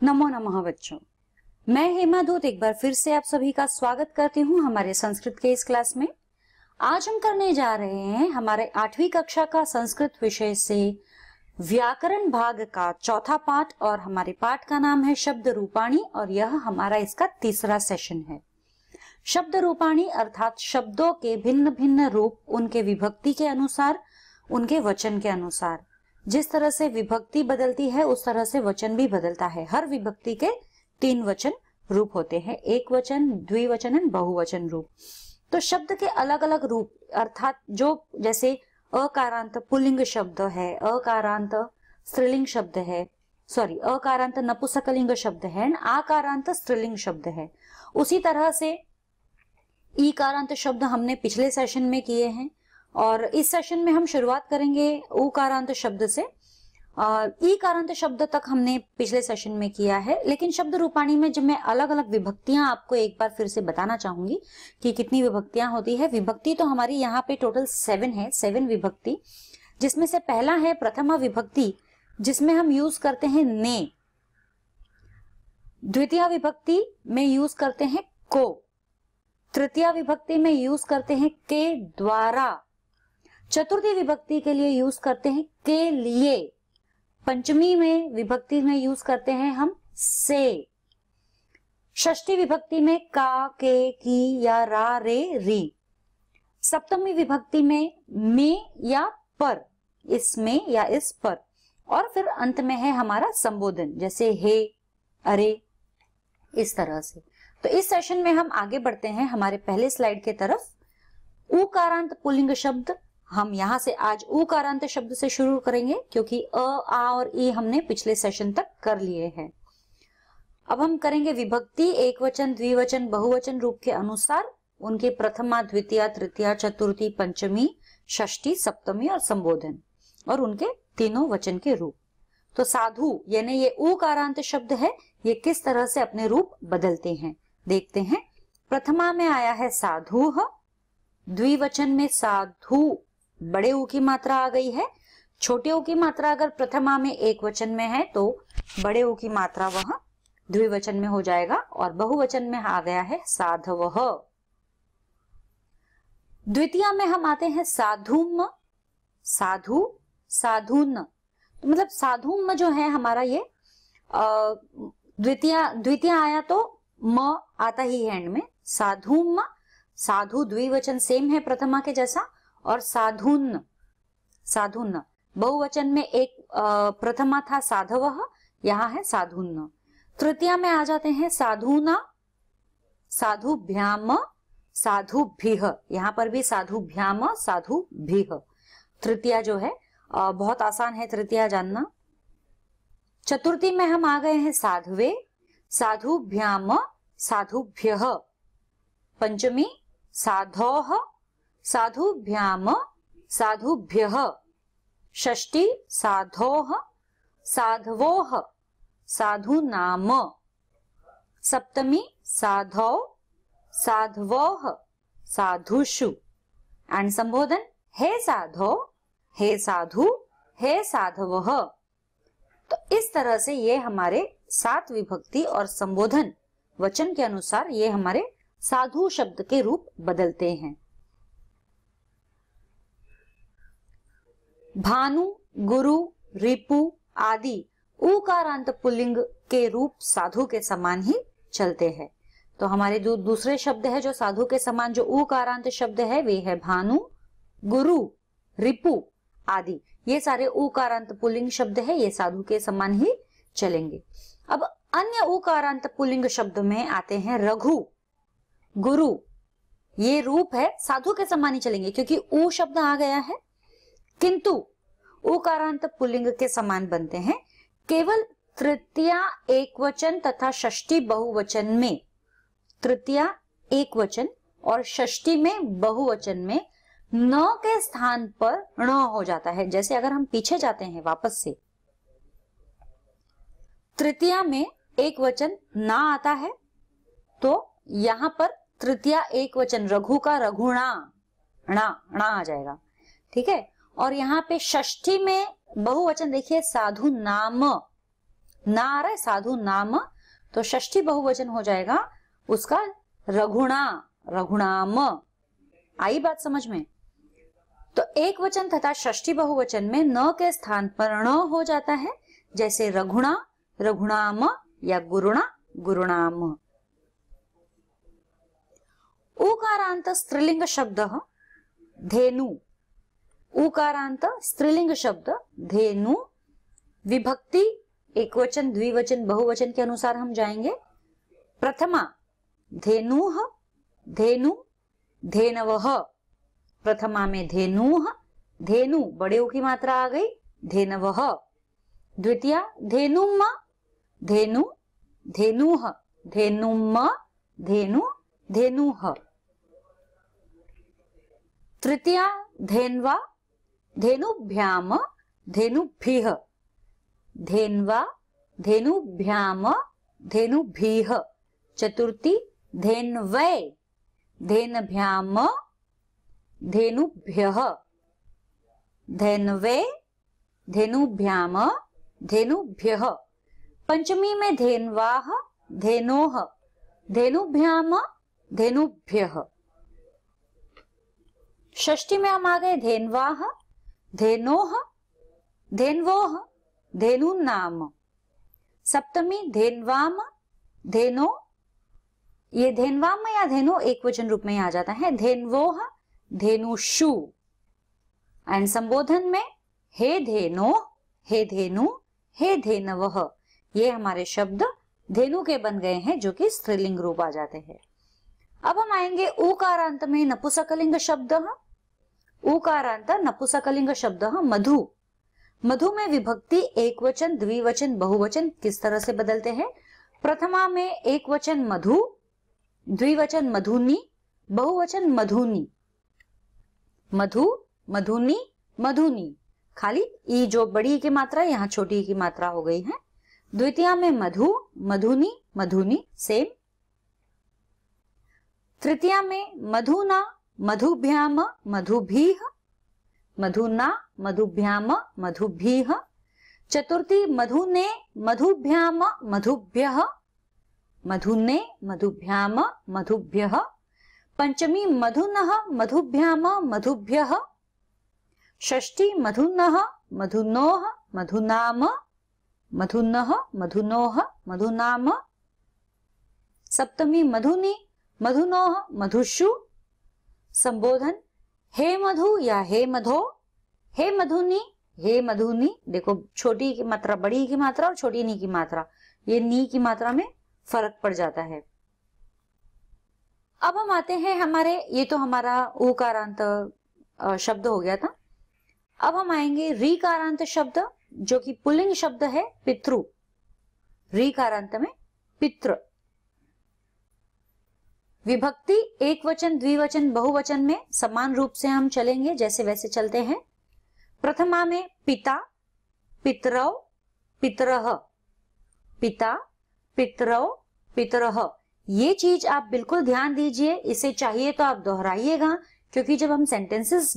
नमो नमः बच्चों, मैं हेमा दूत एक बार फिर से आप सभी का स्वागत करती हूँ हमारे संस्कृत के इस क्लास में। आज हम करने जा रहे हैं हमारे 8वीं कक्षा का संस्कृत विषय से व्याकरण भाग का चौथा पाठ और हमारे पाठ का नाम है शब्द रूपाणी और यह हमारा इसका तीसरा सेशन है। शब्द रूपाणी अर्थात शब्दों के भिन्न भिन्न रूप उनके विभक्ति के अनुसार, उनके वचन के अनुसार। जिस तरह से विभक्ति बदलती है उस तरह से वचन भी बदलता है। हर विभक्ति के 3 वचन रूप होते हैं, एक वचन, द्विवचन एवं बहुवचन रूप। तो शब्द के अलग अलग रूप अर्थात जो जैसे अकारांत पुल्लिंग शब्द है, अकारांत स्त्रीलिंग शब्द है, अकारांत नपुंसकलिंग शब्द है, आकारांत स्त्रीलिंग शब्द है। उसी तरह से ईकारांत शब्द हमने पिछले सेशन में किए हैं और इस सेशन में हम शुरुआत करेंगे उकारांत शब्द से। ईकारांत शब्द तक हमने पिछले सेशन में किया है, लेकिन शब्द रूपाणी में जब मैं अलग अलग विभक्तियां आपको एक बार फिर से बताना चाहूंगी कि कितनी विभक्तियां होती है। विभक्ति तो हमारी यहाँ पे टोटल 7 है, 7 विभक्ति, जिसमें से पहला है प्रथमा विभक्ति जिसमें हम यूज करते हैं ने। द्वितीय विभक्ति में यूज करते हैं को। तृतीय विभक्ति में यूज करते हैं के द्वारा। चतुर्थी विभक्ति के लिए यूज करते हैं के लिए। पंचमी में विभक्ति में यूज करते हैं हम से। षष्ठी विभक्ति में का, के, की या रा, रे, री। सप्तमी विभक्ति में या पर, इसमें या इस पर। और फिर अंत में है हमारा संबोधन, जैसे हे, अरे, इस तरह से। तो इस सेशन में हम आगे बढ़ते हैं हमारे पहले स्लाइड के तरफ। उकारांत पुल्लिंग शब्द हम यहां से आज उकारांत शब्द से शुरू करेंगे क्योंकि अ, आ और ई हमने पिछले सेशन तक कर लिए हैं। अब हम करेंगे विभक्ति एक वचन, द्विवचन, बहुवचन रूप के अनुसार उनके प्रथमा, द्वितीय, तृतीय, चतुर्थी, पंचमी, षष्ठी, सप्तमी और संबोधन और उनके तीनों वचन के रूप। तो साधु यानी ये उकारांत शब्द है, ये किस तरह से अपने रूप बदलते हैं देखते हैं। प्रथमा में आया है साधु, द्विवचन में साधु बड़े ऊ की मात्रा आ गई है। छोटे ऊ की मात्रा अगर प्रथमा में एक वचन में है तो बड़े ऊ की मात्रा वह द्विवचन में हो जाएगा और बहुवचन में आ गया है साधवः। द्वितीय में हम आते हैं साधुम, साधु, साधुन। तो मतलब साधुम जो है हमारा ये द्वितीय आया तो म आता ही है एंड में। साधुम, साधु द्विवचन सेम है प्रथमा के जैसा। और साधुन, साधुन बहुवचन में एक प्रथमा था साधवः, यहाँ है साधुन। तृतीया में आ जाते हैं साधुना, साधुभ्याम, साधुभ्यः। यहाँ पर भी साधुभ्याम, साधुभ्यः। तृतीया जो है बहुत आसान है तृतीया जानना। चतुर्थी में हम आ गए हैं साध्वे, साधुभ्याम, साधुभ्यः। पंचमी साधोः, साधुभ्याम, साधुभ्यः। षष्ठी साधोः, साधवोः, साधुनाम। सप्तमी साधौ, साधवोः, साधुषु। एंड संबोधन हे साधो, हे साधु, हे साधवः। तो इस तरह से ये हमारे 7 विभक्ति और संबोधन वचन के अनुसार ये हमारे साधु शब्द के रूप बदलते हैं। भानु, गुरु, रिपु आदि उकारांत पुल्लिंग के रूप साधु के समान ही चलते हैं। तो हमारे जो दूसरे शब्द है जो साधु के समान जो उकारांत शब्द है वे है भानु, गुरु, रिपु आदि। ये सारे उकारांत पुल्लिंग शब्द है, ये साधु के समान ही चलेंगे। अब अन्य उकारांत पुल्लिंग शब्द में आते हैं रघु, गुरु। ये रूप है साधु के समान ही चलेंगे क्योंकि ऊ शब्द आ गया है, किंतु उकारांत पुल्लिंग के समान बनते हैं। केवल तृतीया एकवचन तथा षष्ठी बहुवचन में, तृतीया एकवचन और षष्ठी में बहुवचन में न के स्थान पर ण हो जाता है। जैसे अगर हम पीछे जाते हैं वापस से, तृतीया में एक वचन ना आता है तो यहां पर तृतीया एक वचन रघु का रघुणा, णा आ जाएगा, ठीक है। और यहाँ पे षष्ठी में बहुवचन देखिए साधु नाम, ना आ रहा है, साधु नाम, तो षष्ठी बहुवचन हो जाएगा उसका रघुणा, रघुणाम। आई बात समझ में? तो एक वचन तथा षष्ठी बहुवचन में न के स्थान पर ण हो जाता है, जैसे रघुणा, रघुणाम या गुरुणा, गुरुणाम। उकारांत स्त्रीलिंग शब्द धेनु, उकारांत स्त्रीलिंग शब्द धेनु, विभक्ति एक वचन, द्विवचन, बहुवचन के अनुसार हम जाएंगे। प्रथमा धेनुः, धेनु, धेनवः। प्रथमा में धेनुः, धेनु बड़े ऊ की मात्रा आ गई, धेनवः। द्वितीया धेनुम, धेनु, धेनुः, धेनुम, धेनु, धेनुः। तृतीया धेन्वा, धेनुभ्याम, धेनुभ्यः। धेन्वा, धेनुभ्याम, धेनुभ्यः। चतुर्थी धेन्वै, धेनभ्याम, धेनुभ्यः। धेन्वे, धेनुभ्याम, धेनुभ्यः। पंचमी में धेन्वाः, धेनोः, धेनुभ्याम, धेनुभ्यः। षष्ठी में हम आ गए धेन्वाः, धेनोः, धेन्वोः, धेनुनाम। सप्तमी धेन्वाम, धेनो, ये धेन्वाम या धेनो एक वचन रूप में आ जाता है, धेन्वोः, धेनुषु। एंड संबोधन में हे धेनो, हे धेनु, हे धेनवः। ये हमारे शब्द धेनु के बन गए हैं, जो कि स्त्रीलिंग रूप आ जाते हैं। अब हम आएंगे उकारांत में नपुंसकलिंग शब्द। उकारांत नपुंसकलिंग शब्द मधु। मधु में विभक्ति एक वचन, द्विवचन, बहुवचन किस तरह से बदलते हैं? प्रथमा में एक वचन मधु, द्विवचन मधुनी, बहुवचन मधुनी। मधु, मधुनी, मधुनी, खाली ई जो बड़ी की मात्रा यहाँ छोटी की मात्रा हो गई है। द्वितीया में मधु, मधुनी, मधुनी सेम। तृतीया में मधुना, मधुभ्याम, मधुभीः, मधुना, मधुभ्याम, मधुभीः। चतुर्थी मधुने, मधुभ्याम, मधुभ्यः, मधुने, मधुभ्याम, मधुभ्यः। पंचमी मधुनः, मधुभ्याम, मधुभ्यः। षष्ठी मधुनः, मधुनोः, मधुनाम, मधुनः, मधुनोः, मधुनाम। सप्तमी मधुनी, मधुनोः, मधुषु। संबोधन हे मधु या हे मधो, हे मधुनी, हे मधुनी। देखो छोटी की मात्रा, बड़ी की मात्रा और छोटी नी की मात्रा, ये नी की मात्रा में फर्क पड़ जाता है। अब हम आते हैं हमारे, ये तो हमारा उकारांत शब्द हो गया था। अब हम आएंगे रीकारांत शब्द, जो कि पुल्लिंग शब्द है पितृ। रीकारांत में पितृ। विभक्ति एक वचन, द्विवचन, बहुवचन में समान रूप से हम चलेंगे, जैसे वैसे चलते हैं। प्रथमा में पिता, पितरौ, पितरः। पिता, पितरौ, पितरः। ये चीज आप बिल्कुल ध्यान दीजिए, इसे चाहिए तो आप दोहराइएगा, क्योंकि जब हम सेंटेंसेस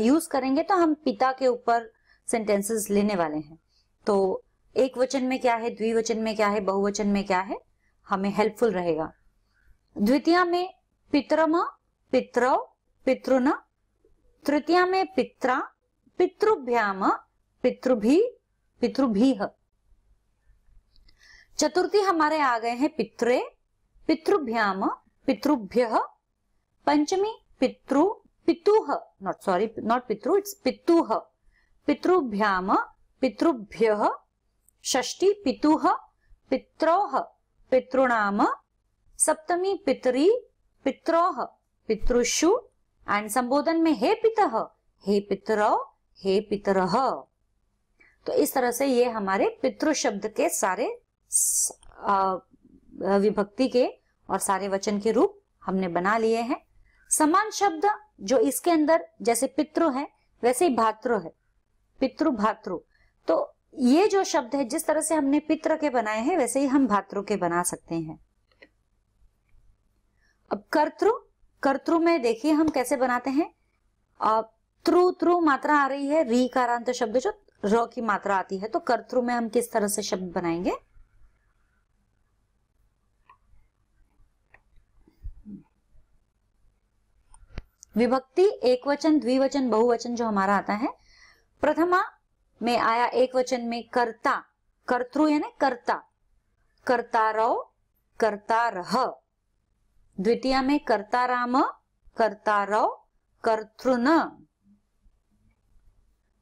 यूज करेंगे तो हम पिता के ऊपर सेंटेंसेस लेने वाले हैं। तो एक वचन में क्या है, द्विवचन में क्या है, बहुवचन में क्या है, हमें हेल्पफुल रहेगा। द्वितीया में पितरम, पितरौ, पितृन। तृतीया में पित्रा, पितृभ्याम, पितृभी, पितृभीः। चतुर्थी हमारे आ गए हैं पित्रे, पितृभ्याम, पितृभ्यः। पंचमी पितृ, पितुः, नॉट पितृ, इट्स पितुः, पितृभ्याम, पितृभ्यः। षष्ठी पितुः, पित्रौः, पितृणाम। सप्तमी पितरी, पित्रौः, पितृषु। एंड संबोधन में हे पितः, हे पितरौ, हे पितरः। तो इस तरह से ये हमारे पितृ शब्द के सारे विभक्ति के और सारे वचन के रूप हमने बना लिए हैं। समान शब्द जो इसके अंदर, जैसे पितृ है वैसे ही भातृ है, पितृ भातृ। तो ये जो शब्द है, जिस तरह से हमने पितृ के बनाए हैं वैसे ही हम भातृ के बना सकते हैं। अब कर्तृ, कर्तृ में देखिए हम कैसे बनाते हैं। त्रु, त्रु मात्रा आ रही है, रीकारांत शब्द जो र की मात्रा आती है, तो कर्तृ में हम किस तरह से शब्द बनाएंगे। विभक्ति एक वचन, द्विवचन, बहुवचन जो हमारा आता है, प्रथमा में आया एक वचन में कर्ता, कर्तृ यानी कर्ता, कर्तारौ, कर्तारः। द्वितीया में कर्ताराम, कर्तारौ, कर्तृन।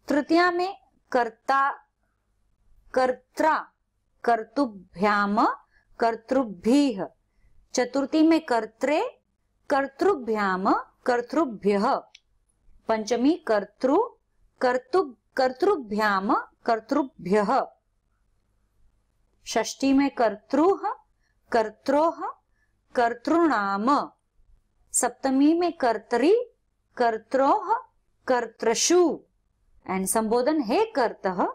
तृतीया में कर्ता, कर्त्रा, कर्तुभ्याम, कर्तृभ्यः। चतुर्थी में कर्त्रे, कर्तृभ्याम, कर्तृभ्यः। पंचमी कर्तृ, कर्तृभ्याम, कर्तृभ्यः। षष्ठी में कर्तृः, कर्त्रोः, कर्तॄणाम। सप्तमी में कर्तरी, कर्त्रोः, कर्तृषु। एंड संबोधन हे कर्तः,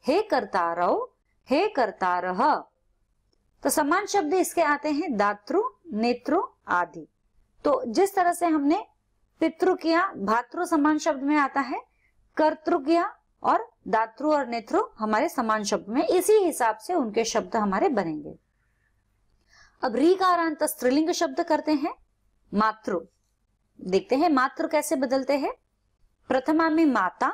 हे कर्तारौ, हे कर्तारः। तो समान शब्द इसके आते हैं दातृ, नेतृ आदि। तो जिस तरह से हमने पितृ किया, भातृ समान शब्द में आता है, कर्तृ किया और दातृ और नेतृ हमारे समान शब्द में, इसी हिसाब से उनके शब्द हमारे बनेंगे। अब रीकारांत स्त्रीलिंग शब्द करते हैं। मातृ, देखते हैं मातृ कैसे बदलते हैं। प्रथमा में माता,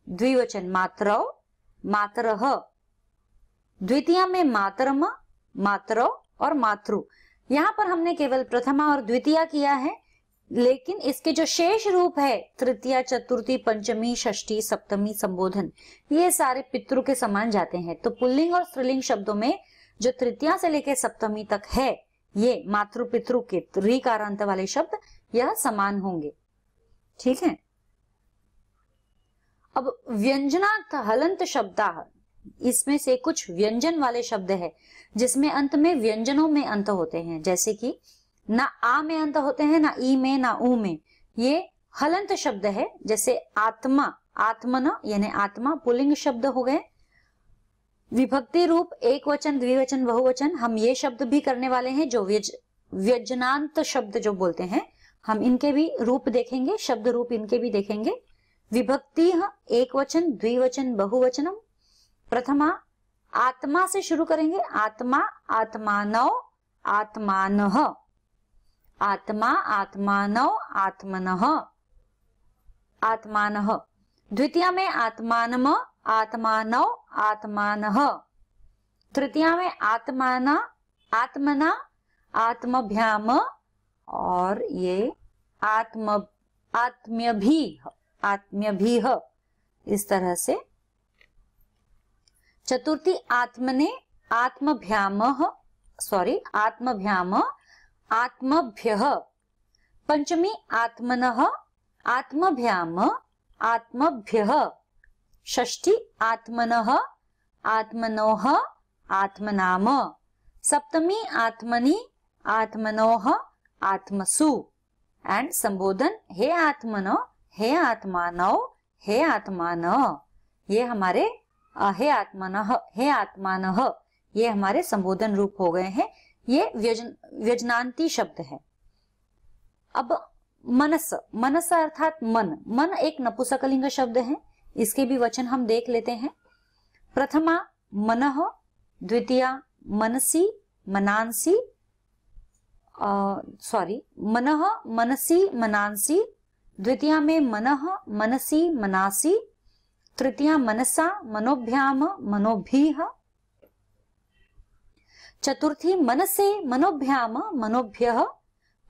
द्विवचन मातरौ, मातरः। द्वितीया में मातरम, मातरौ और मातृ। यहां पर हमने केवल प्रथमा और द्वितीया किया है, लेकिन इसके जो शेष रूप है तृतीया, चतुर्थी, पंचमी, षष्ठी, सप्तमी, संबोधन, ये सारे पितृ के समान जाते हैं। तो पुल्लिंग और स्त्रीलिंग शब्दों में जो तृतीया से लेकर सप्तमी तक है, ये मातृ पितृ के रीकारांत वाले शब्द यह समान होंगे। ठीक है। अब व्यंजनार्थ हलंत शब्दाः, इसमें से कुछ व्यंजन वाले शब्द है जिसमें अंत में व्यंजनों में अंत होते हैं, जैसे कि ना आ में अंत होते हैं, ना ई में, ना ऊ में, ये हलंत शब्द है। जैसे आत्मा, आत्मन यानी आत्मा, पुल्लिंग शब्द हो गए। विभक्ति रूप एक वचन, द्विवचन, बहुवचन, हम ये शब्द भी करने वाले हैं जो व्यंजनांत शब्द जो बोलते हैं, हम इनके भी रूप देखेंगे, शब्द रूप इनके भी देखेंगे। विभक्ति एक वचन, द्विवचन, बहुवचनम। प्रथमा आत्मा से शुरू करेंगे, आत्मा, आत्मानौ, आत्मानः। आत्मा, आत्मानौ, आत्मनः, आत्मानः। द्वितीया में आत्मानम, आत्मानौ, आत्मानः। तृतीया में आत्माना, आत्मना, आत्मभ्याम और ये आत्म्यभिः, आत्म्यभिः, इस तरह से। चतुर्थी आत्मने, आत्मभ्यामः, आत्मभ्याम, आत्मभ्यः। पंचमी आत्मनः, आत्मभ्याम, आत्मभ्यः। षष्ठी आत्मनः, आत्मनोः, आत्मनाम। सप्तमी आत्मनि, आत्मनोः, आत्मसु। एंड संबोधन हे आत्मनो, हे आत्मानौ, हे आत्मानः। ये हमारे हे आत्मनः, हे आत्मानः, ये हमारे संबोधन रूप हो गए हैं। ये व्यजनांती शब्द है। अब मनस, मनस अर्थात मन, मन एक नपुंसकलिंग शब्द है। इसके भी वचन हम देख लेते हैं। प्रथमा मनः, द्वितीया मनसी, मनांसी, मनः, मनसी, मनांसी। द्वितीया में मनः, मनसी, मनासी। तृतीया मनसा, मनोभ्याम, मनोभिः। चतुर्थी मनसे, मनोभ्याम, मनोभ्यः।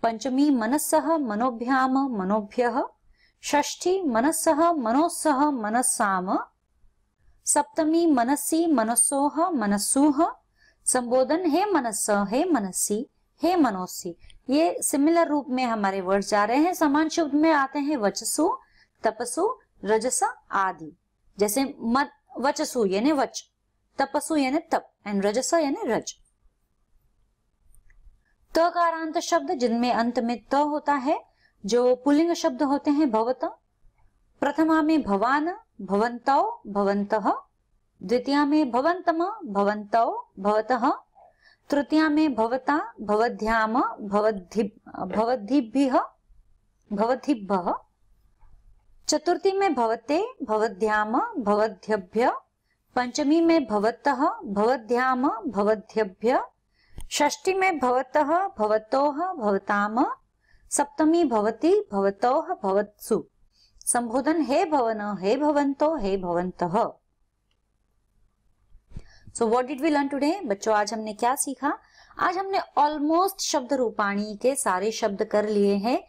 पंचमी मनसः, मनोभ्याम, मनोभ्यः। षष्ठी मनसः, मनोस्सः, मनस्साम। सप्तमी मनसी, मनसोः, मनस्सुः। संबोधन हे मनस्स, हे मनसी, हे मनोसी। ये सिमिलर रूप में हमारे वर्ड जा रहे हैं। समान शब्द में आते हैं वचसु, तपसु, रजस आदि। जैसे वचसु यानी वच, तपसु यानी तप एंड रजस यानी रज। तकारांत शब्द जिनमें अंत में त होता है, जो पुल्लिंग शब्द होते हैं भवत। प्रथमा में भवान, भवन्तौ, भवन्तः। द्वितीया में भवन्तम, भवन्तौ, भवतः। तृतीया में भवता, भवद्भ्याम, भवद्भिः, भवद्भिः। चतुर्थी में भवते, भवद्भ्याम, भवद्भ्यः। पंचमी में भवतः, भवद्भ्याम, भवद्भ्यः। षष्ठी में भवतः, भवतोः, भवताम। सप्तमी भवति, भवतः, भवत्सु। संबोधन हे भवन, हे भवंतो, हे भवंतः। So what did we learn today? बच्चों आज हमने क्या सीखा? आज हमने ऑलमोस्ट शब्द रूपाणी के सारे शब्द कर लिए हैं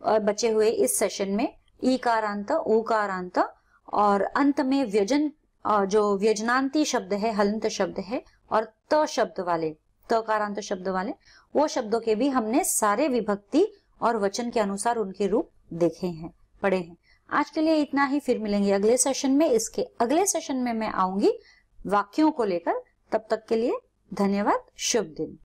और बचे हुए इस सेशन में ईकारांत, ऊकारांत और अंत में व्यजन, जो व्यजनांती शब्द है, हलंत शब्द है और त शब्द वाले, तकारांत शब्द वाले, वो शब्दों के भी हमने सारे विभक्ति और वचन के अनुसार उनके रूप देखे हैं, पढ़े हैं। आज के लिए इतना ही, फिर मिलेंगे अगले सेशन में। इसके अगले सेशन में मैं आऊंगी वाक्यों को लेकर। तब तक के लिए धन्यवाद, शुभ दिन।